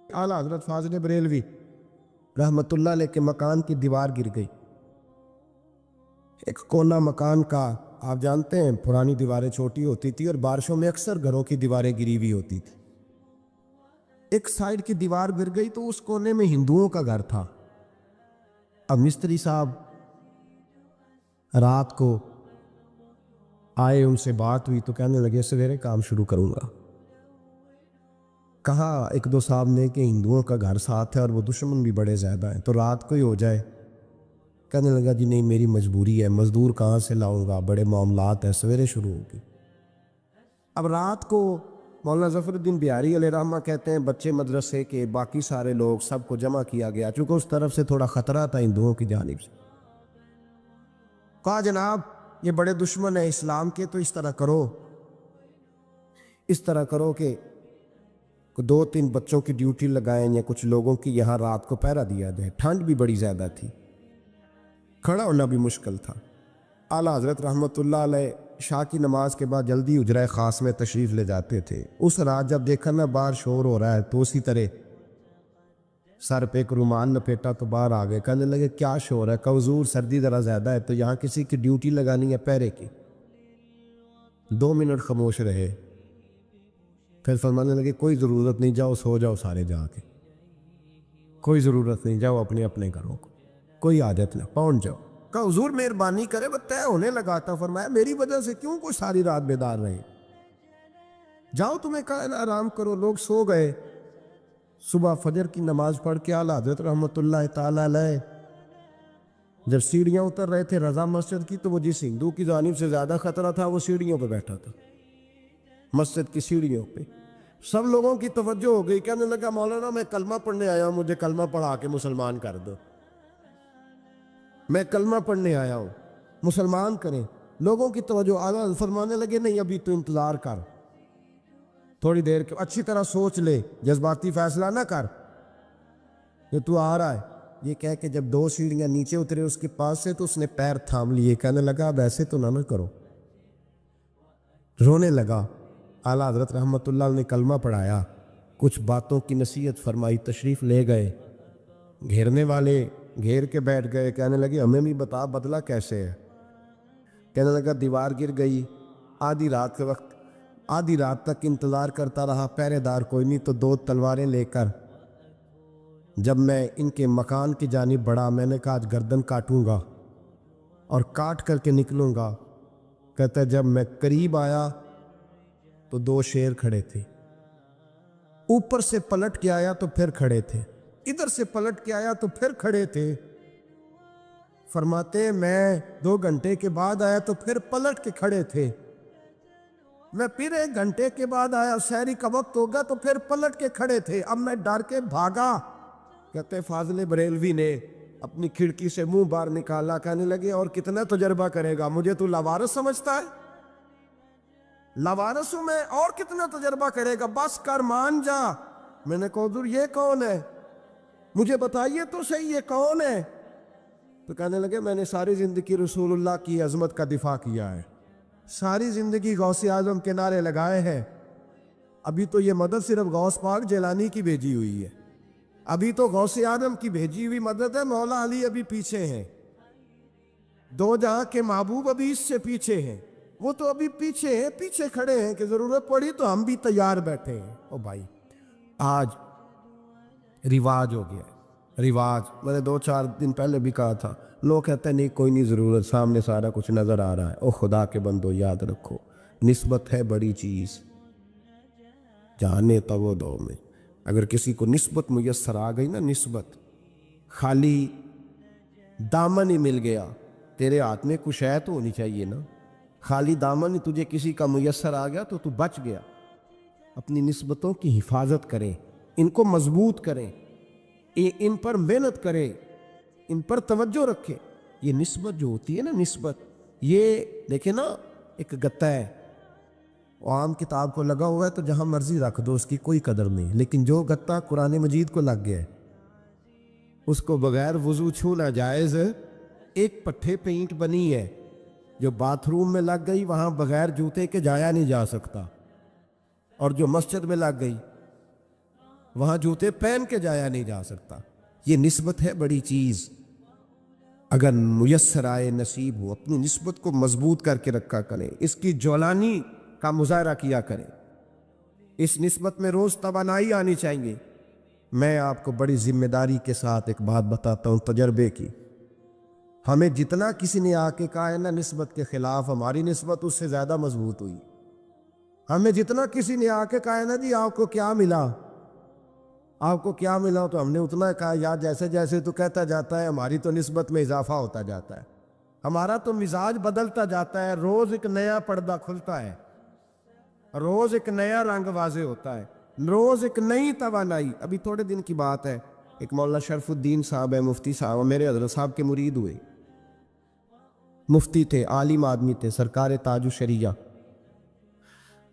اعلیٰ حضرت فاضل بریلوی رحمۃ اللہ علیہ کے مکان کی دیوار گر گئی. ایک کونا مکان کا، آپ جانتے ہیں پرانی دیواریں چھوٹی ہوتی تھی اور بارشوں میں اکثر گھروں کی دیواریں گری ہوئی ہوتی تھی. ایک سائیڈ کی دیوار گر گئی تو اس کونے میں ہندوؤں کا گھر تھا. اب مستری صاحب رات کو آئے، ان سے بات ہوئی تو کہنے لگے سویرے کام شروع کروں گا. کہا ایک دو صاحب نے کہ ہندوؤں کا گھر ساتھ ہے اور وہ دشمن بھی بڑے زیادہ ہیں، تو رات کو ہی ہو جائے. کہنے لگا جی نہیں، میری مجبوری ہے، مزدور کہاں سے لاؤں گا، بڑے معاملات ہیں، سویرے شروع ہوگی. اب رات کو مولانا ظفر الدین بہاری علیہ رحمہ کہتے ہیں بچے مدرسے کے باقی سارے لوگ سب کو جمع کیا گیا، چونکہ اس طرف سے تھوڑا خطرہ تھا ہندوؤں کی جانب سے. کہا جناب یہ بڑے دشمن ہیں اسلام کے، تو اس طرح کرو کہ دو تین بچوں کی ڈیوٹی لگائیں یا کچھ لوگوں کی یہاں رات کو پہرا دیا جائے. ٹھنڈ بھی بڑی زیادہ تھی، کھڑا ہونا بھی مشکل تھا. اعلیٰ حضرت رحمۃ اللہ علیہ شاہ کی نماز کے بعد جلدی حجرہ خاص میں تشریف لے جاتے تھے. اس رات جب دیکھا نا باہر شور ہو رہا ہے تو اسی طرح سر پہ ایک رومال لپیٹا تو باہر آ گئے. کہنے لگے کیا شور ہے؟ کہ حضور سردی ذرا زیادہ ہے تو یہاں کسی کی ڈیوٹی لگانی ہے پہرے کی. 2 منٹ خاموش رہے، پھر فرمانے لگے کوئی ضرورت نہیں، جاؤ سو جاؤ سارے جا کے، کوئی ضرورت نہیں، جاؤ اپنے اپنے گھروں کو، کوئی عادت نہ، پہنچ جاؤ. کہا حضور مہربانی کرے، وہ طے ہونے لگا تھا. فرمایا میری وجہ سے کیوں کوئی ساری رات بیدار رہے، جاؤ تمہیں کہا نا آرام کرو. لوگ سو گئے. صبح فجر کی نماز پڑھ کے اعلیٰ حضرت رحمۃ اللہ تعالی علیہ جب سیڑھیاں اتر رہے تھے رضا مسجد کی، تو وہ جس ہندو کی جانب سے زیادہ خطرہ تھا وہ سیڑھیوں پہ بیٹھا تھا، مسجد کی سیڑھیوں پہ. سب لوگوں کی توجہ ہو گئی. کہنے لگا مولانا میں کلمہ پڑھنے آیا ہوں، مجھے کلمہ پڑھا کے مسلمان کر دو، میں کلمہ پڑھنے آیا ہوں، مسلمان کریں. لوگوں کی توجہ. اعلیٰ فرمانے لگے نہیں ابھی تو انتظار کر، تھوڑی دیر کے اچھی طرح سوچ لے، جذباتی فیصلہ نہ کر، یہ تو آ رہا ہے. یہ کہہ کے جب 2 سیڑھیاں نیچے اترے اس کے پاس سے تو اس نے پیر تھام لیے. کہنے لگا اب ایسے تو نہ کرو، رونے لگا. اعلیٰ حضرت رحمۃ اللہ نے کلمہ پڑھایا، کچھ باتوں کی نصیحت فرمائی، تشریف لے گئے. گھیرنے والے گھیر کے بیٹھ گئے. کہنے لگے ہمیں بھی بتا بدلہ کیسے ہے. کہنے لگا دیوار گر گئی، آدھی رات تک انتظار کرتا رہا، پہرے دار کوئی نہیں، تو 2 تلواریں لے کر جب میں ان کے مکان کی جانب بڑھا، میں نے کہا آج گردن کاٹوں گا اور کاٹ کر کے نکلوں گا. کہتا ہے جب میں قریب آیا تو 2 شیر کھڑے تھے، اوپر سے پلٹ کے آیا تو پھر کھڑے تھے، ادھر سے پلٹ کے آیا تو پھر کھڑے تھے. فرماتے میں 2 گھنٹے کے بعد آیا تو پھر پلٹ کے کھڑے تھے، میں پھر 1 گھنٹے کے بعد آیا، سحری کا وقت ہوگا تو پھر پلٹ کے کھڑے تھے. اب میں ڈر کے بھاگا. کہتے فاضل بریلوی نے اپنی کھڑکی سے منہ باہر نکالا. کہنے لگے اور کتنا تجربہ کرے گا، مجھے تو لاوارث سمجھتا ہے، لاوارث ہوں میں، اور کتنا تجربہ کرے گا، بس کر مان جا. میں نے کہا حضور یہ کون ہے، مجھے بتائیے تو صحیح یہ کون ہے. تو کہنے لگے میں نے ساری زندگی رسول اللہ کی عظمت کا دفاع کیا ہے، ساری زندگی غوث اعظم کے نعرے لگائے ہیں. ابھی تو یہ مدد صرف غوث پاک جیلانی کی بھیجی ہوئی ہے، ابھی تو غوث اعظم کی بھیجی ہوئی مدد ہے. مولا علی ابھی پیچھے ہیں، 2 جہاں کے محبوب ابھی اس سے پیچھے ہیں، وہ تو ابھی پیچھے ہیں، پیچھے کھڑے ہیں کہ ضرورت پڑی تو ہم بھی تیار بیٹھے ہیں. او بھائی آج رواج ہو گیا ہے، رواج. میں نے 2-4 دن پہلے بھی کہا تھا، لوگ کہتے ہیں نہیں کوئی نہیں ضرورت، سامنے سارا کچھ نظر آ رہا ہے. او خدا کے بندو یاد رکھو، نسبت ہے بڑی چیز، جانے تو وہ دو میں. اگر کسی کو نسبت میسر آ گئی نا، نسبت، خالی دامن ہی مل گیا، تیرے ہاتھ میں کچھ ہے تو ہونی چاہیے نا. خالی دامن ہی تجھے کسی کا میسر آ گیا تو بچ گیا. اپنی نسبتوں کی حفاظت کریں، ان کو مضبوط کریں، ان پر محنت کریں، ان پر توجہ رکھیں. یہ نسبت جو ہوتی ہے نا، نسبت، یہ دیکھیں نا ایک گتا ہے، عام کتاب کو لگا ہوا ہے تو جہاں مرضی رکھ دو، اس کی کوئی قدر نہیں. لیکن جو گتا قرآن مجید کو لگ گیا ہے اس کو بغیر وضو چھونا جائز. ایک پٹھے پہ اینٹ بنی ہے جو باتھ روم میں لگ گئی، وہاں بغیر جوتے کے جایا نہیں جا سکتا، اور جو مسجد میں لگ گئی وہاں جوتے پہن کے جایا نہیں جا سکتا۔ یہ نسبت ہے بڑی چیز، اگر میسر آئے نصیب ہو اپنی نسبت کو مضبوط کر کے رکھا کریں، اس کی جولانی کا مظاہرہ کیا کریں، اس نسبت میں روز توانائی آنی چاہیے۔ میں آپ کو بڑی ذمہ داری کے ساتھ ایک بات بتاتا ہوں تجربے کی، ہمیں جتنا کسی نے آ کے کہا ہے نا نسبت کے خلاف، ہماری نسبت اس سے زیادہ مضبوط ہوئی۔ ہمیں جتنا کسی نے آ کے کہا ہے نا جی آپ کو کیا ملا، آپ کو کیا ملا، تو ہم نے اتنا کہا یار جیسے جیسے تو کہتا جاتا ہے ہماری تو نسبت میں اضافہ ہوتا جاتا ہے، ہمارا تو مزاج بدلتا جاتا ہے، روز ایک نیا پردہ کھلتا ہے، روز ایک نیا رنگ واضح ہوتا ہے، روز ایک نئی توانائی۔ ابھی تھوڑے دن کی بات ہے، ایک مولانا شرف الدین صاحب ہے، مفتی صاحب، میرے حضرت صاحب کے مرید ہوئے، مفتی تھے، عالم آدمی تھے، سرکار تاج الشریعہ،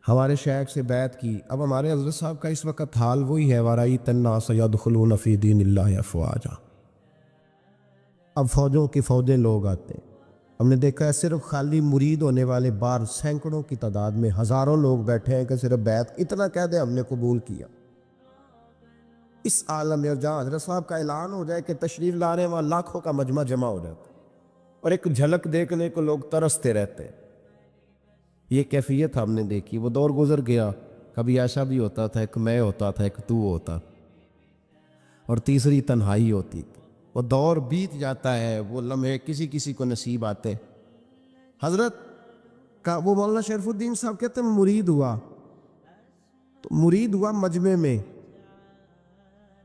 ہمارے شیخ سے بیعت کی۔ اب ہمارے حضرت صاحب کا اس وقت حال وہی ہے، وَرَأَيْتَ النَّاسَ يَدْخُلُونَ فِي دِينِ اللَّهِ أَفْوَاجًا۔ اب فوجوں کی فوجیں لوگ آتے ہیں، ہم نے دیکھا ہے صرف خالی مرید ہونے والے بار سینکڑوں کی تعداد میں ہزاروں لوگ بیٹھے ہیں کہ صرف بیعت اتنا کہہ دیں ہم نے قبول کیا۔ اس عالم میں جہاں حضرت صاحب کا اعلان ہو جائے کہ تشریف لا رہے ہیں، وہاں لاکھوں کا مجمع جمع ہو جاتا ہے اور ایک جھلک دیکھنے کو لوگ ترستے رہتے ہیں۔ یہ کیفیت ہم نے دیکھی، وہ دور گزر گیا، کبھی ایسا بھی ہوتا تھا ایک میں ہوتا تھا، ایک تو ہوتا، اور تیسری تنہائی ہوتی تھی۔ وہ دور بیت جاتا ہے، وہ لمحے کسی کسی کو نصیب آتے۔ حضرت کا وہ مولانا شرف الدین صاحب کہتے ہیں مرید ہوا، تو مرید ہوا مجمع میں،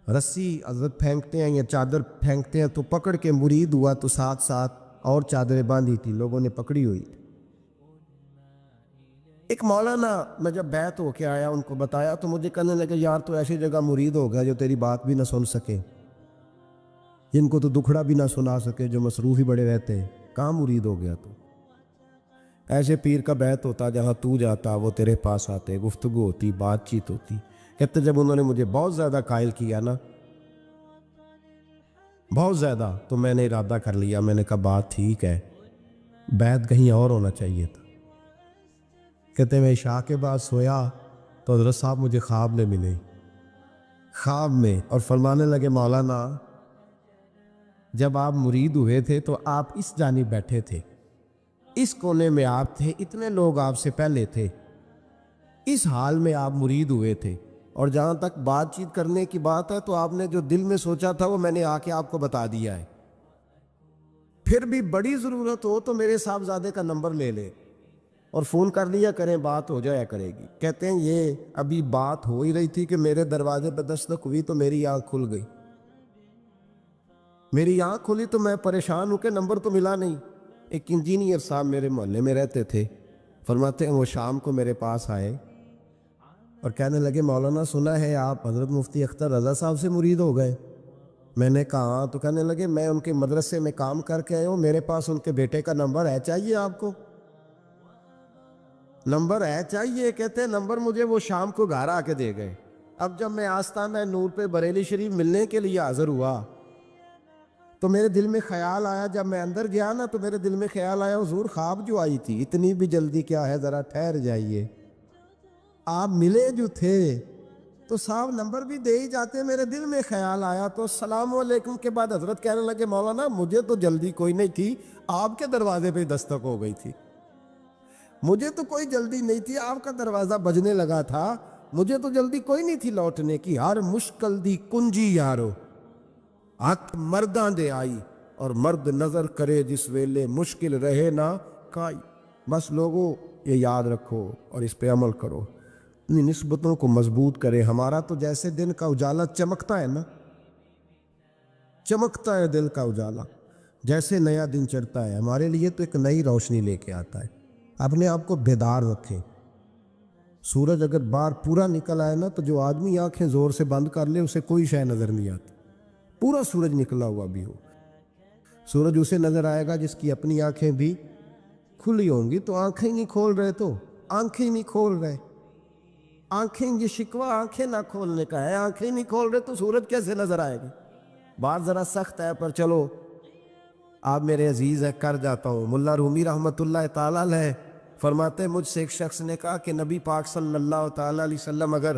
رسی حضرت پھینکتے ہیں یا چادر پھینکتے ہیں تو پکڑ کے مرید ہوا، تو ساتھ ساتھ اور چادریں باندھی تھی، لوگوں نے پکڑی ہوئی تھی۔ ایک مولانا میں جب بیعت ہو کے آیا ان کو بتایا تو مجھے کہنے لگے یار تو ایسی جگہ مرید ہو گیا جو تیری بات بھی نہ سن سکے، جن کو تو دکھڑا بھی نہ سنا سکے، جو مصروف ہی بڑے رہتے ہیں، کہاں مرید ہو گیا تو؟ ایسے پیر کا بیعت ہوتا جہاں تو جاتا وہ تیرے پاس آتے، گفتگو ہوتی، بات چیت ہوتی۔ کہتے جب انہوں نے مجھے بہت زیادہ قائل کیا نا، بہت زیادہ، تو میں نے ارادہ کر لیا، میں نے کہا بات ٹھیک ہے، بیعت کہیں اور ہونا چاہیے تھا۔ کہتے میں عشاء کے بعد سویا تو حضرت صاحب مجھے خواب میں ملے، خواب میں، اور فرمانے لگے مولانا جب آپ مرید ہوئے تھے تو آپ اس جانب بیٹھے تھے، اس کونے میں آپ تھے، اتنے لوگ آپ سے پہلے تھے، اس حال میں آپ مرید ہوئے تھے، اور جہاں تک بات چیت کرنے کی بات ہے تو آپ نے جو دل میں سوچا تھا وہ میں نے آ کے آپ کو بتا دیا ہے، پھر بھی بڑی ضرورت ہو تو میرے صاحبزادے کا نمبر لے لے اور فون کر لیا کریں، بات ہو جایا کرے گی۔ کہتے ہیں یہ ابھی بات ہو ہی رہی تھی کہ میرے دروازے پہ دستک ہوئی تو میری آنکھ کھل گئی، میری آنکھ کھلی تو میں پریشان ہوں کہ نمبر تو ملا نہیں۔ ایک انجینئر صاحب میرے محلے میں رہتے تھے، فرماتے ہیں وہ شام کو میرے پاس آئے اور کہنے لگے مولانا سنا ہے آپ حضرت مفتی اختر رضا صاحب سے مرید ہو گئے۔ میں نے کہا ہاں، تو کہنے لگے میں ان کے مدرسے میں کام کر کے آیا ہوں، میرے پاس ان کے بیٹے کا نمبر ہے، چاہیے آپ کو؟ نمبر ہے چاہیے؟ کہتے ہیں نمبر مجھے وہ شام کو گھر آ کے دے گئے۔ اب جب میں آستانہ نور پہ بریلی شریف ملنے کے لیے حاضر ہوا تو میرے دل میں خیال آیا، جب میں اندر گیا نا تو میرے دل میں خیال آیا حضور خواب جو آئی تھی اتنی بھی جلدی کیا ہے، ذرا ٹھہر جائیے، آپ ملے جو تھے تو صاحب نمبر بھی دے ہی جاتے۔ میرے دل میں خیال آیا تو السلام علیکم کے بعد حضرت کہنے لگے مولانا مجھے تو جلدی کوئی نہیں تھی، آپ کے دروازے پہ دستک ہو گئی تھی، مجھے تو کوئی جلدی نہیں تھی، آپ کا دروازہ بجنے لگا تھا، مجھے تو جلدی کوئی نہیں تھی لوٹنے کی، ہر مشکل دی کنجی یارو ہاتھ مرداں دے آئی، اور مرد نظر کرے جس ویلے مشکل رہے نہ کائی۔ بس لوگوں یہ یاد رکھو اور اس پہ عمل کرو، اپنی نسبتوں کو مضبوط کرے۔ ہمارا تو جیسے دن کا اجالا چمکتا ہے نا، چمکتا ہے دل کا اجالا، جیسے نیا دن چڑھتا ہے ہمارے لیے تو ایک نئی روشنی لے کے آتا ہے۔ اپنے آپ کو بیدار رکھیں۔ سورج اگر باہر پورا نکل آئے نا تو جو آدمی آنکھیں زور سے بند کر لے اسے کوئی شے نظر نہیں آتی، پورا سورج نکلا ہوا بھی ہو، سورج اسے نظر آئے گا جس کی اپنی آنکھیں بھی کھلی ہوں گی۔ تو آنکھیں نہیں کھول رہے تو آنکھیں نہیں کھول رہے، آنکھیں یہ شکوہ آنکھیں نہ کھولنے کا ہے، آنکھیں نہیں کھول رہے تو سورج کیسے نظر آئے گی؟ بات ذرا سخت ہے پر چلو آپ میرے عزیز ہے کر جاتا ہوں۔ ملا رومی رحمۃ اللہ تعالیٰ علیہ فرماتے مجھ سے ایک شخص نے کہا کہ نبی پاک صلی اللہ تعالیٰ علیہ وسلم اگر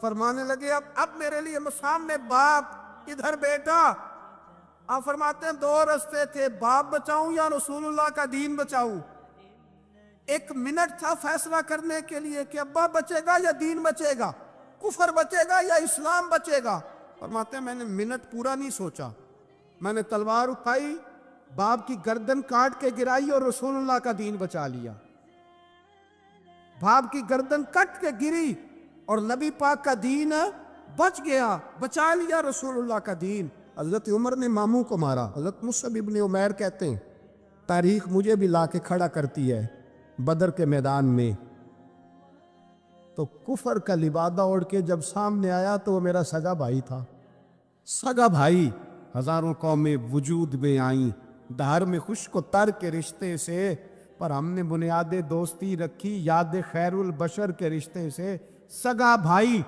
فرمانے لگے اب میرے لیے سامنے باپ ادھر بیٹا. آپ فرماتے ہیں دو رستے تھے, باپ بچاؤں یا رسول اللہ کا دین بچاؤں. 1 منٹ تھا فیصلہ کرنے کے لیے کہ ابا بچے گا یا دین بچے گا, کفر بچے گا یا اسلام بچے گا. فرماتے ہیں میں نے منٹ پورا نہیں سوچا, میں نے تلوار اٹھائی, باپ کی گردن کاٹ کے گرائی اور رسول اللہ کا دین بچا لیا. باپ کی گردن کٹ کے گری اور نبی پاک کا دین بچ گیا, بچا لیا رسول اللہ کا دین. حضرت عمر نے ماموں کو مارا. حضرت مصعب ابن عمیر کہتے ہیں تاریخ مجھے بھی لا کے کھڑا کرتی ہے بدر کے میدان میں, تو کفر کا لبادہ اوڑھ کے جب سامنے آیا تو وہ میرا سگا بھائی تھا. سگا بھائی, ہزاروں قومیں وجود میں آئیں دھار میں خشک و تر کے رشتے سے, پر ہم نے بنیاد دوستی رکھی یاد خیر البشر کے رشتے سے. سگا بھائی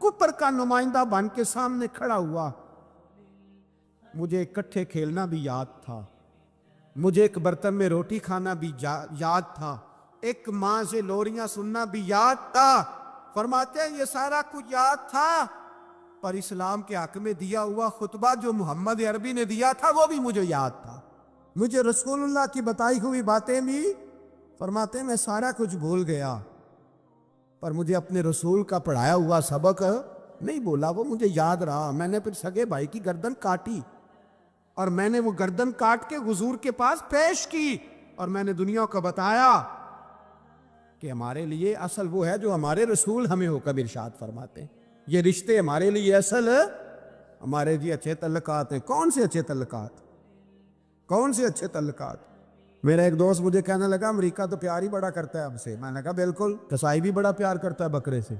کفر کا نمائندہ بن کے سامنے کھڑا ہوا. مجھے اکٹھے کھیلنا بھی یاد تھا, مجھے ایک برتن میں روٹی کھانا بھی یاد تھا, ایک ماں سے لوریاں سننا بھی یاد تھا. فرماتے ہیں یہ سارا کچھ یاد تھا, پر اسلام کے حق میں دیا ہوا خطبہ جو محمد عربی نے دیا تھا وہ بھی مجھے یاد تھا. مجھے رسول اللہ کی بتائی ہوئی باتیں بھی, فرماتے ہیں میں سارا کچھ بھول گیا, پر مجھے اپنے رسول کا پڑھایا ہوا سبق نہیں بولا, وہ مجھے یاد رہا. میں نے پھر سگے بھائی کی گردن کاٹی اور میں نے وہ گردن کاٹ کے حضور کے پاس پیش کی, اور میں نے دنیا کو بتایا کہ ہمارے لیے اصل وہ ہے جو ہمارے رسول ہمیں حکم ارشاد فرماتے ہیں. یہ رشتے ہمارے لیے اصل ہمارے جی اچھے تعلقات ہیں. کون سے اچھے تعلقات, کون سے اچھے تعلقات؟ میرا ایک دوست مجھے کہنے لگا امریکہ تو پیار ہی بڑا کرتا ہے ہم سے. میں نے کہا بالکل, کسائی بھی بڑا پیار کرتا ہے بکرے سے,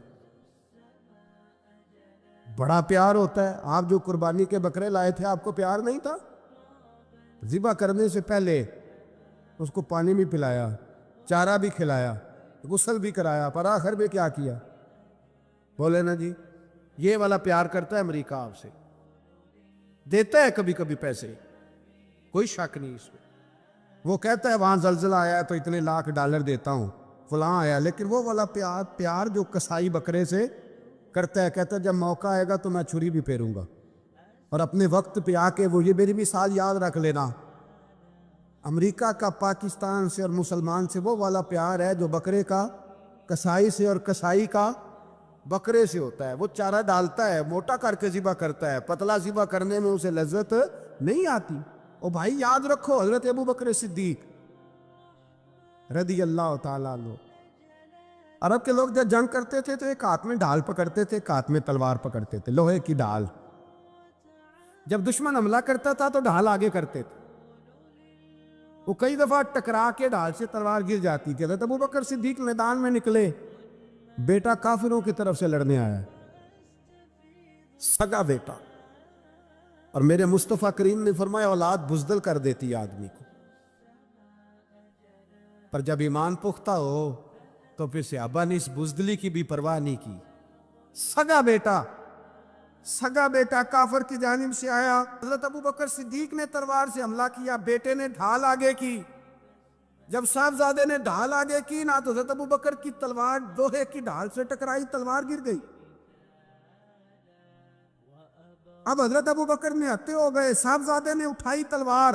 بڑا پیار ہوتا ہے. آپ جو قربانی کے بکرے لائے تھے آپ کو پیار نہیں تھا؟ ذبح کرنے سے پہلے اس کو پانی بھی پلایا, چارہ بھی کھلایا, غسل بھی کرایا, پر آخر میں کیا کیا؟ بولے نا جی, یہ والا پیار کرتا ہے امریکہ آپ سے. دیتا ہے کبھی کبھی پیسے, کوئی شک نہیں اس میں. وہ کہتا ہے وہاں زلزلہ آیا ہے تو اتنے $1,00,000 دیتا ہوں, فلاں آیا. لیکن وہ والا پیار جو کسائی بکرے سے کرتا ہے, کہتا ہے جب موقع آئے گا تو میں چھری بھی پھیروں گا, اور اپنے وقت پہ آ کے وہ یہ میری مثال یاد رکھ لینا. امریکہ کا پاکستان سے اور مسلمان سے وہ والا پیار ہے جو بکرے کا کسائی سے اور کسائی کا بکرے سے ہوتا ہے. وہ چارہ ڈالتا ہے, موٹا کر کے ذبح کرتا ہے, پتلا ذبح کرنے میں اسے لذت نہیں آتی. او بھائی یاد رکھو, حضرت ابو بکر صدیق رضی اللہ تعالیٰ عنہ, عرب کے لوگ جب جنگ کرتے تھے تو ایک ہاتھ میں ڈھال پکڑتے تھے, ایک ہاتھ میں تلوار پکڑتے تھے, لوہے کی ڈھال. جب دشمن حملہ کرتا تھا تو ڈھال آگے کرتے تھے. وہ کئی دفعہ ٹکرا کے ڈھال سے تلوار گر جاتی تھی. حضرت ابو بکر صدیق میدان میں نکلے, بیٹا کافروں کی طرف سے لڑنے آیا, سگا بیٹا. اور میرے مصطفیٰ کریم نے فرمایا اولاد بزدل کر دیتی ہے آدمی کو, پر جب ایمان پختہ ہو تو پھر صحابہ نے اس بزدلی کی بھی پرواہ نہیں کی. سگا بیٹا کافر کی جانب سے آیا. حضرت ابو بکر صدیق نے تلوار سے حملہ کیا, بیٹے نے ڈھال آگے کی. جب صاحبزادے نے ڈھال آگے کی نا تو حضرت ابو بکر کی تلوار لوہے کی ڈھال سے ٹکرائی, تلوار گر گئی. اب حضرت ابو بکر نے ہتے ہو گئے, صاحبزادے نے اٹھائی تلوار.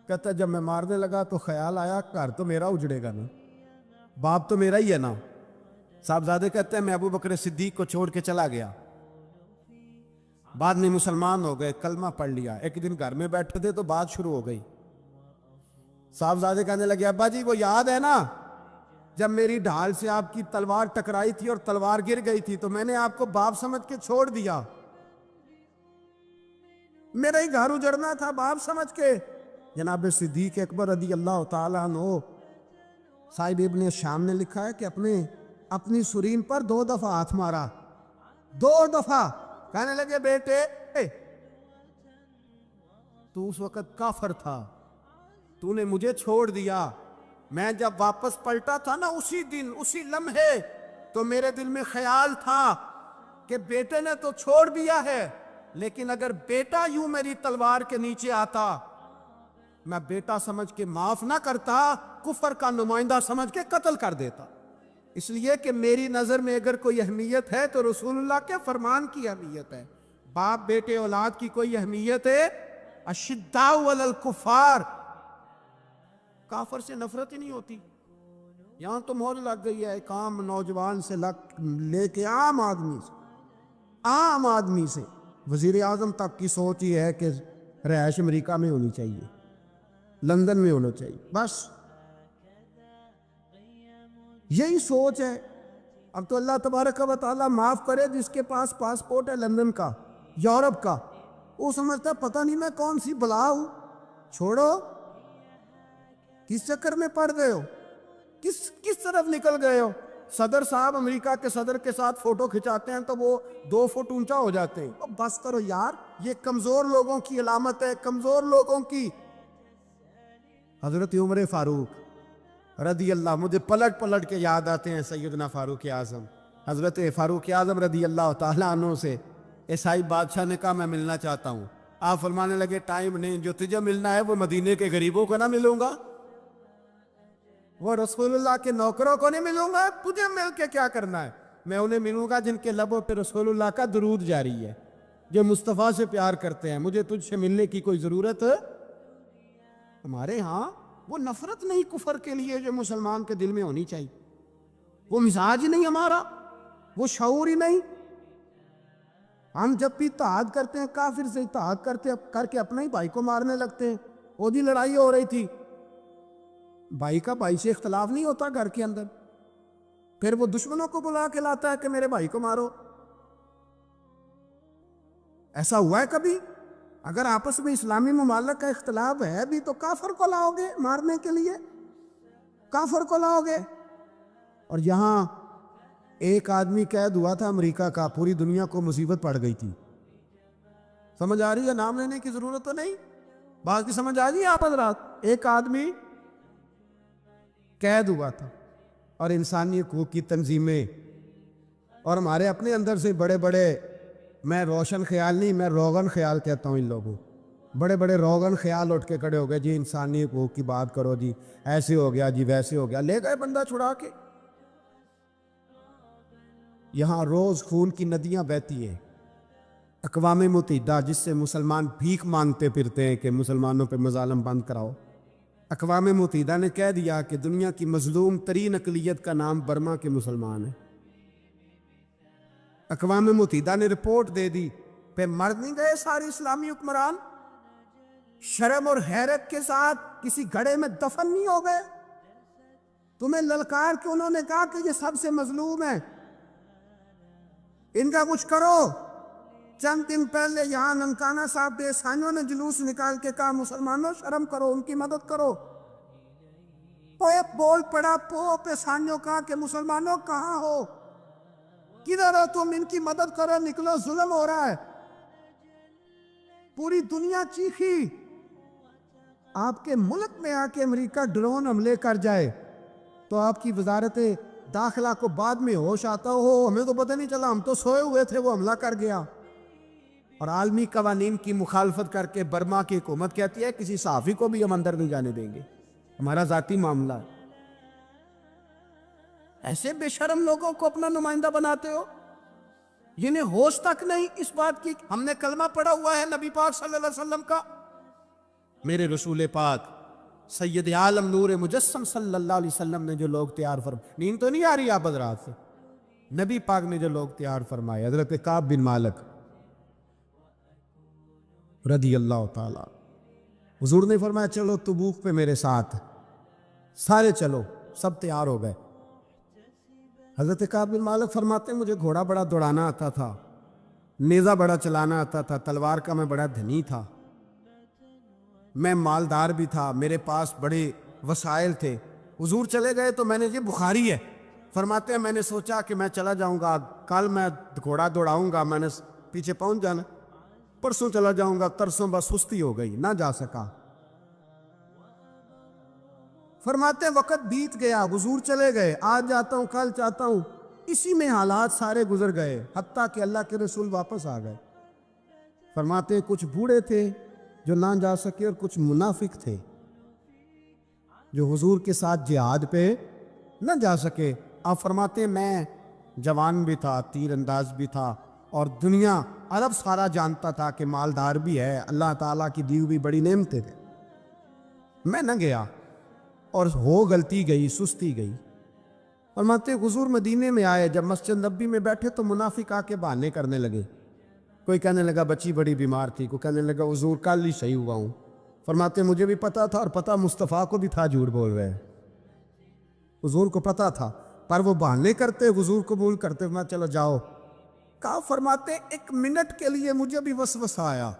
کہتا جب میں مارنے لگا تو خیال آیا گھر تو میرا اجڑے گا نا, باپ تو میرا ہی ہے نا. صاحبزادے کہتے ہیں میں ابو بکر صدیق کو چھوڑ کے چلا گیا. بعد میں مسلمان ہو گئے, کلمہ پڑھ لیا. ایک دن گھر میں بیٹھے تھے تو بات شروع ہو گئی. صاحبزادے کہنے لگے ابا جی وہ یاد ہے نا جب میری ڈھال سے آپ کی تلوار ٹکرائی تھی اور تلوار گر گئی تھی تو میں نے آپ کو باپ سمجھ کے چھوڑ دیا, میرا ہی گھر اجڑنا تھا باپ سمجھ کے. جناب صدیق اکبر رضی اللہ تعالیٰ عنہ صاحب ابن شام نے لکھا ہے کہ اپنی سرین پر 2 دفعہ ہاتھ مارا, 2 دفعہ. کہنے لگے بیٹے تو اس وقت کافر تھا, تو نے مجھے چھوڑ دیا. میں جب واپس پلٹا تھا نا اسی دن اسی لمحے تو میرے دل میں خیال تھا کہ بیٹے نے تو چھوڑ دیا ہے, لیکن اگر بیٹا یوں میری تلوار کے نیچے آتا میں بیٹا سمجھ کے معاف نہ کرتا, کفر کا نمائندہ سمجھ کے قتل کر دیتا. اس لیے کہ میری نظر میں اگر کوئی اہمیت ہے تو رسول اللہ کے فرمان کی اہمیت ہے. باپ بیٹے اولاد کی کوئی اہمیت ہے؟ اشداء علی الکفار، کافر سے نفرت ہی نہیں ہوتی. یہاں تو مہر لگ گئی ہے ایک عام نوجوان سے لے کے عام آدمی سے وزیر اعظم تک کی سوچ یہ ہے کہ رہائش امریکہ میں ہونی چاہیے، لندن میں ہونا چاہیے، بس یہی سوچ ہے. اب تو اللہ تبارک و تعالیٰ معاف کرے جس کے پاس پاسپورٹ ہے لندن کا، یورپ کا، وہ سمجھتا ہے پتہ نہیں میں کون سی بلا ہوں. چھوڑو، کس چکر میں پڑ گئے ہو، کس طرف نکل گئے ہو. صدر صاحب امریکہ کے صدر کے ساتھ فوٹو کھچاتے ہیں تو وہ 2 فٹ اونچا ہو جاتے ہیں. اب بس کرو یار، یہ کمزور لوگوں کی علامت ہے، کمزور لوگوں کی. حضرت عمر فاروق رضی اللہ، مجھے پلٹ کے یاد آتے ہیں سیدنا فاروق اعظم. حضرت فاروق اعظم رضی اللہ تعالیٰ عنہ سے عیسائی بادشاہ نے کہا میں ملنا چاہتا ہوں. آپ فرمانے لگے ٹائم نہیں، جو تجھے ملنا ہے وہ مدینے کے غریبوں کو نہ ملوں گا، وہ رسول اللہ کے نوکروں کو نہیں ملوں گا، تجھے مل کے کیا کرنا ہے. میں انہیں ملوں گا جن کے لبوں پہ رسول اللہ کا درود جاری ہے، جو مصطفیٰ سے پیار کرتے ہیں. مجھے تجھ سے ملنے کی کوئی ضرورت ہے؟ ہمارے ہاں وہ نفرت نہیں کفر کے لیے جو مسلمان کے دل میں ہونی چاہیے، وہ مزاج ہی نہیں ہمارا، وہ شعور ہی نہیں. ہم جب بھی اتحاد کرتے ہیں کافر سے اتحاد کر کے اپنے ہی بھائی کو مارنے لگتے ہیں. وہ بھی لڑائی ہو رہی تھی، بھائی کا بھائی سے اختلاف نہیں ہوتا گھر کے اندر، پھر وہ دشمنوں کو بلا کے لاتا ہے کہ میرے بھائی کو مارو. ایسا ہوا ہے کبھی؟ اگر آپس میں اسلامی ممالک کا اختلاف ہے بھی تو کافر کو لاؤ گے مارنے کے لیے، کافر کو لاؤ گے. اور یہاں ایک آدمی قید ہوا تھا امریکہ کا، پوری دنیا کو مصیبت پڑ گئی تھی. سمجھ آ رہی ہے؟ نام لینے کی ضرورت تو نہیں، بات کی سمجھ آ رہی ہے آپ حضرات؟ ایک آدمی قید ہوا تھا اور انسانی حقوق کی تنظیمیں اور ہمارے اپنے اندر سے بڑے بڑے، میں روشن خیال نہیں، میں روغن خیال کہتا ہوں ان لوگوں، بڑے بڑے روغن خیال اٹھ کے کھڑے ہو گئے، جی انسانی حقوق کی بات کرو، جی ایسے ہو گیا، جی ویسے ہو گیا. لے گئے بندہ چھڑا کے. یہاں روز خون کی ندیاں بہتی ہیں. اقوام متحدہ جس سے مسلمان بھیک مانگتے پھرتے ہیں کہ مسلمانوں پہ مظالم بند کراؤ، اقوام متحدہ نے کہہ دیا کہ دنیا کی مظلوم ترین اقلیت کا نام برما کے مسلمان ہے. اقوام متحدہ نے رپورٹ دے دی، پہ مر نہیں گئے سارے اسلامی حکمران؟ شرم اور حیرت کے ساتھ کسی گھڑے میں دفن نہیں ہو گئے؟ تمہیں للکار کے انہوں نے کہا کہ یہ سب سے مظلوم ہے، ان کا کچھ کرو. چند دن پہلے یہاں ننکانہ صاحب کے عیسائیوں نے جلوس نکال کے کہا مسلمانوں شرم کرو، ان کی مدد کرو. بول پڑا پوپ عیسائیوں کا کہ مسلمانوں کہاں ہو، کدھر ہو تم، ان کی مدد کرو، نکلو، ظلم ہو رہا ہے. پوری دنیا چیخی. آپ کے ملک میں آ کے امریکہ ڈرون حملے کر جائے تو آپ کی وزارت داخلہ کو بعد میں ہوش آتا ہو، ہمیں تو پتہ نہیں چلا، ہم تو سوئے ہوئے تھے، وہ حملہ کر گیا. اور عالمی قوانین کی مخالفت کر کے برما کی حکومت کہتی ہے کسی صحافی کو بھی ہم اندر نہیں جانے دیں گے، ہمارا ذاتی معاملہ ہے. ایسے بے شرم لوگوں کو اپنا نمائندہ بناتے ہو، جنہیں ہوش تک نہیں اس بات کی. ہم نے کلمہ پڑھا ہوا ہے نبی پاک صلی اللہ علیہ وسلم کا، میرے رسول پاک سید عالم نور مجسم صلی اللہ علیہ وسلم نے جو لوگ تیار فرمائے، نیند تو نہیں آ رہی آپ حضرات سے؟ نبی پاک نے جو لوگ تیار فرمائے، حضرت کعب بن مالک رضی اللہ تعالی، حضور نے فرمایا چلو تبوک پہ میرے ساتھ، سارے چلو، سب تیار ہو گئے. حضرت کعب بن مالک فرماتے ہیں مجھے گھوڑا بڑا دوڑانا آتا تھا، نیزہ بڑا چلانا آتا تھا، تلوار کا میں بڑا دھنی تھا، میں مالدار بھی تھا، میرے پاس بڑے وسائل تھے. حضور چلے گئے تو میں نے، یہ بخاری ہے، فرماتے ہیں میں نے سوچا کہ میں چلا جاؤں گا، کل میں گھوڑا دوڑاؤں گا، میں نے پیچھے پہنچ جانا، پرسوں چلا جاؤں گا، ترسوں بس سستی ہو گئی، نہ جا سکا. فرماتے ہیں وقت بیت گیا، حضور چلے گئے، آج جاتا ہوں کل چاہتا ہوں، اسی میں حالات سارے گزر گئے، حتیٰ کہ اللہ کے رسول واپس آ گئے. فرماتے ہیں کچھ بوڑھے تھے جو نہ جا سکے اور کچھ منافق تھے جو حضور کے ساتھ جہاد پہ نہ جا سکے. آپ فرماتے ہیں میں جوان بھی تھا، تیر انداز بھی تھا، اور دنیا عرب سارا جانتا تھا کہ مالدار بھی ہے، اللہ تعالیٰ کی دی ہوئی بڑی نعمتیں تھے۔ میں نہ گیا اور غلطی گئی، سستی گئی۔ فرماتے حضور مدینے میں آئے، جب مسجد نبی میں بیٹھے تو منافق آ کے بہانے کرنے لگے۔ کوئی کہنے لگا بچی بڑی بیمار تھی، کوئی کہنے لگا حضور کل ہی صحیح ہوا ہوں۔ فرماتے مجھے بھی پتا تھا، اور پتا مصطفیٰ کو بھی تھا جھوٹ بول رہے ہیں، حضور کو پتا تھا، پر وہ بہانے کرتے، حضور قبول کرتے، میں چلو جاؤ۔ کہا فرماتے ایک منٹ کے لیے مجھے بھی وسوسہ آیا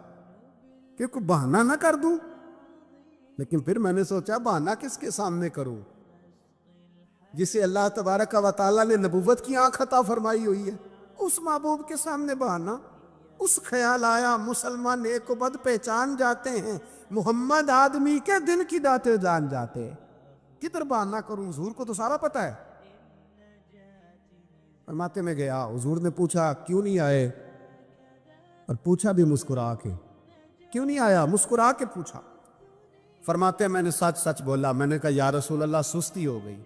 کہ کوئی بہانہ نہ کر دوں، لیکن پھر میں نے سوچا بہانہ کس کے سامنے کروں، جسے اللہ تبارک و تعالیٰ نے نبوت کی آنکھ عطا فرمائی ہوئی ہے، اس محبوب کے سامنے بہانہ۔ اس خیال آیا مسلمان نیک و بد پہچان جاتے ہیں، محمد آدمی کے دل کی باتیں جان جاتے ہیں، کدھر بہانہ کروں، حضور کو تو سارا پتہ ہے۔ فرماتے میں گیا، حضور نے پوچھا کیوں نہیں آئے، اور پوچھا بھی مسکرا کے، کیوں نہیں آیا، مسکرا کے پوچھا۔ فرماتے میں نے سچ سچ بولا، میں نے کہا یا رسول اللہ سستی ہو گئی،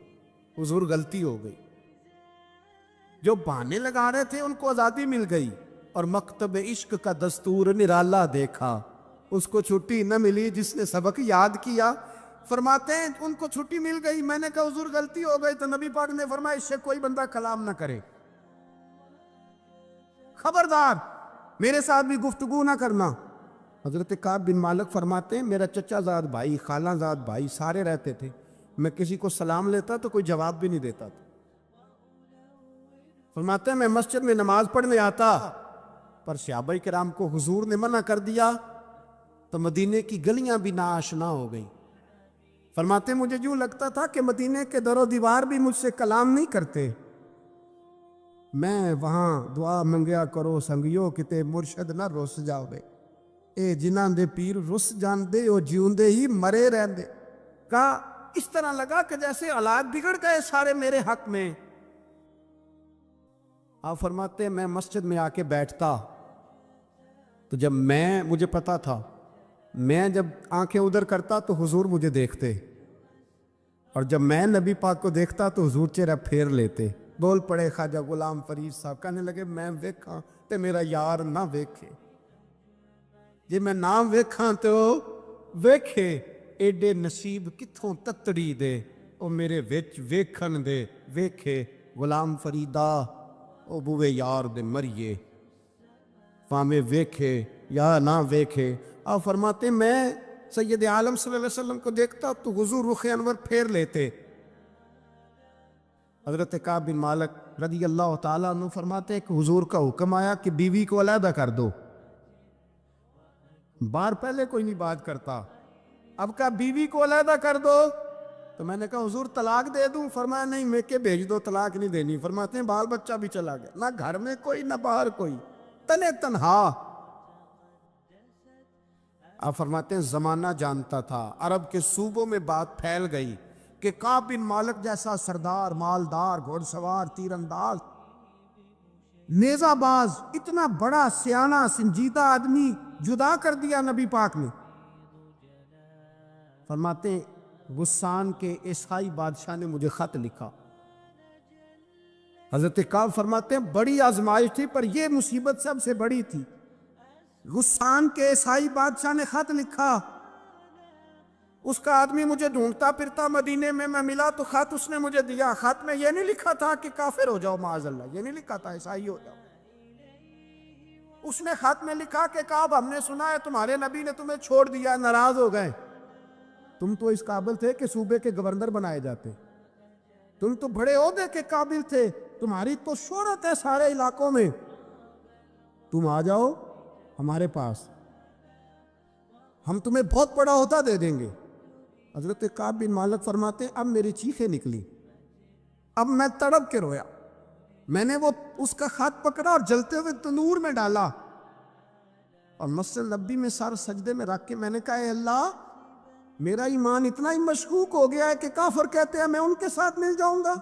حضور غلطی ہو گئی۔ جو بہانے لگا رہے تھے ان کو آزادی مل گئی، اور مکتب عشق کا دستور نرالا دیکھا، اس کو چھٹی نہ ملی جس نے سبق یاد کیا۔ فرماتے ہیں ان کو چھٹی مل گئی، میں نے کہا حضور غلطی ہو گئی، تو نبی پاک نے فرمایا اس سے کوئی بندہ کلام نہ کرے، خبردار میرے ساتھ بھی گفتگو نہ کرنا۔ حضرت کعب بن مالک فرماتے ہیں میرا چچا زاد بھائی، خالہ زاد بھائی سارے رہتے تھے، میں کسی کو سلام لیتا تو کوئی جواب بھی نہیں دیتا تھا۔ فرماتے ہیں میں مسجد میں نماز پڑھنے آتا، پر صحابہ کرام کو حضور نے منع کر دیا تو مدینے کی گلیاں بھی ناآشنا ہو گئی۔ فرماتے ہیں مجھے یوں لگتا تھا کہ مدینے کے در و دیوار بھی مجھ سے کلام نہیں کرتے، میں وہاں دعا منگیا کرو سنگیو کتے مرشد نہ رس جاؤ گے، اے جنہاں دے پیر رس جاندے او جیوندے ہی مرے رہندے۔ کہا اس طرح لگا کہ جیسے حالات بگڑ گئے سارے میرے حق میں۔ آپ فرماتے ہیں میں مسجد میں آ کے بیٹھتا تو جب مجھے پتا تھا میں جب آنکھیں ادھر کرتا تو حضور مجھے دیکھتے، اور جب میں نبی پاک کو دیکھتا تو حضور چہرہ پھیر لیتے۔ بول پڑے خواجہ غلام فرید صاحب، کہنے لگے میں ویکھاں تے میرا یار نہ ویکھے، جی میں نہ ویکھاں تو ویکھے، ایڈے نصیب کتھوں تتڑی دے، او میرے وچ ویکھن دے ویکھے، غلام فریدا او بوے یار دے مریے، فامے ویکھے یا نہ ویکھے۔ آپ فرماتے میں سید عالم صلی اللہ علیہ وسلم کو دیکھتا تو حضور رخ انور پھیر لیتے۔ حضرت کعب بن مالک رضی اللہ تعالیٰ عنہ فرماتے ہیں کہ حضور کا حکم آیا کہ بیوی کو علیحدہ کر دو۔ بار پہلے کوئی نہیں بات کرتا، اب کہا بیوی کو علیحدہ کر دو، تو میں نے کہا حضور طلاق دے دوں؟ فرمایا نہیں میں کہ بھیج دو، طلاق نہیں دینی۔ فرماتے ہیں بال بچہ بھی چلا گیا، نہ گھر میں کوئی نہ باہر کوئی، تنے تنہا۔ آپ فرماتے ہیں زمانہ جانتا تھا، عرب کے صوبوں میں بات پھیل گئی کہ کعب بن مالک جیسا سردار، مالدار، گھوڑ سوار، تیر انداز، نیزہ باز، اتنا بڑا سیانہ سنجیدہ آدمی جدا کر دیا نبی پاک نے۔ فرماتے ہیں غسان کے عیسائی بادشاہ نے مجھے خط لکھا۔ حضرت کعب فرماتے ہیں بڑی آزمائش تھی، پر یہ مصیبت سب سے بڑی تھی۔ غسان کے عیسائی بادشاہ نے خط لکھا، اس کا آدمی مجھے ڈھونڈتا پھرتا مدینے میں، میں ملا تو خط اس نے مجھے دیا۔ خط میں یہ نہیں لکھا تھا کہ کافر ہو جاؤ معاذ اللہ، یہ نہیں لکھا تھا عیسائی ہو جاؤ۔ اس نے خط میں لکھا کہ کعب ہم نے سنا ہے تمہارے نبی نے تمہیں چھوڑ دیا، ناراض ہو گئے، تم تو اس قابل تھے کہ صوبے کے گورنر بنائے جاتے، تم تو بڑے عہدے کے قابل تھے، تمہاری تو شہرت ہے سارے علاقوں میں، تم آ جاؤ ہمارے پاس، ہم تمہیں بہت بڑا عہدہ دے دیں گے۔ حضرت کعب بن مالک فرماتے ہیں اب میری چیخیں نکلی، اب میں تڑپ کے رویا، میں نے وہ اس کا خط پکڑا اور جلتے ہوئے تنور میں ڈالا، اور مسجد نبی میں سر سجدے میں رکھ کے میں نے کہا اے اللہ میرا ایمان اتنا ہی مشکوک ہو گیا ہے کہ کافر کہتے ہیں میں ان کے ساتھ مل جاؤں گا،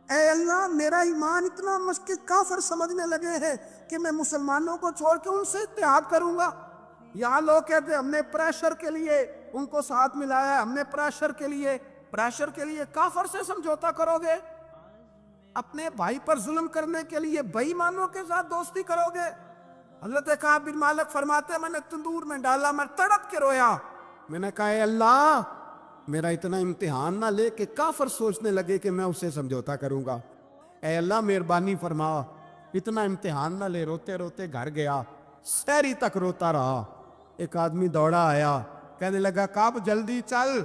اے اللہ میرا ایمان اتنا مشکوک کافر سمجھنے لگے ہیں کہ میں مسلمانوں کو چھوڑ کے ان سے اتحاد کروں گا۔ یہاں لوگ کہتے ہیں ہم نے پریشر کے لیے ان کو ساتھ ملایا ہے، ہم نے پریشر کے لیے کافر سے سمجھوتا کرو گے؟ اپنے بھائی پر ظلم کرنے کے لیے بے ایمانوں کے ساتھ دوستی کرو گے؟ حضرت کعب بن مالک فرماتے ہیں میں نے تندور میں ڈالا، میں تڑپ کے رویا، میں نے کہا اے اللہ میرا اتنا امتحان نہ لے کہ کافر سوچنے لگے کہ میں اسے سمجھوتا کروں گا، اے اللہ مہربانی فرما، اتنا امتحان نہ لے۔ روتے روتے گھر گیا، سحری تک روتا رہا۔ ایک آدمی دوڑا آیا، کہنے لگا کعب جلدی چل،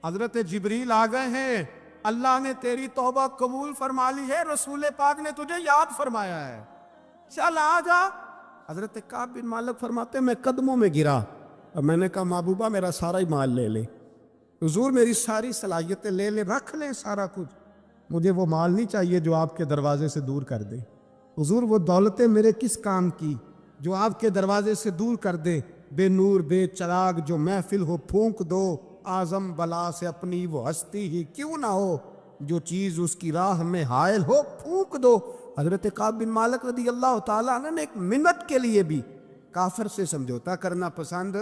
حضرت جبریل آ گئے ہیں، اللہ نے تیری توبہ قبول فرما لی ہے، رسول پاک نے تجھے یاد فرمایا ہے، چل آ جا۔ حضرت کعب بن مالک فرماتے میں قدموں میں گرا اور میں نے کہا محبوبہ میرا سارا ہی مال لے لے، حضور میری ساری صلاحیتیں لے لے، رکھ لے سارا کچھ، مجھے وہ مال نہیں چاہیے جو آپ کے دروازے سے دور کر دے، حضور وہ دولتیں میرے کس کام کی جو آپ کے دروازے سے دور کر دے، بے نور بے چراغ جو محفل ہو پھونک دو، اعظم بلا سے اپنی وہ ہستی ہی کیوں نہ ہو، جو چیز اس کی راہ میں حائل ہو پھونک دو۔ حضرت کعب بن مالک رضی اللہ تعالیٰ عنہ نے ایک منٹ کے لیے بھی کافر سے سمجھوتا کرنا پسند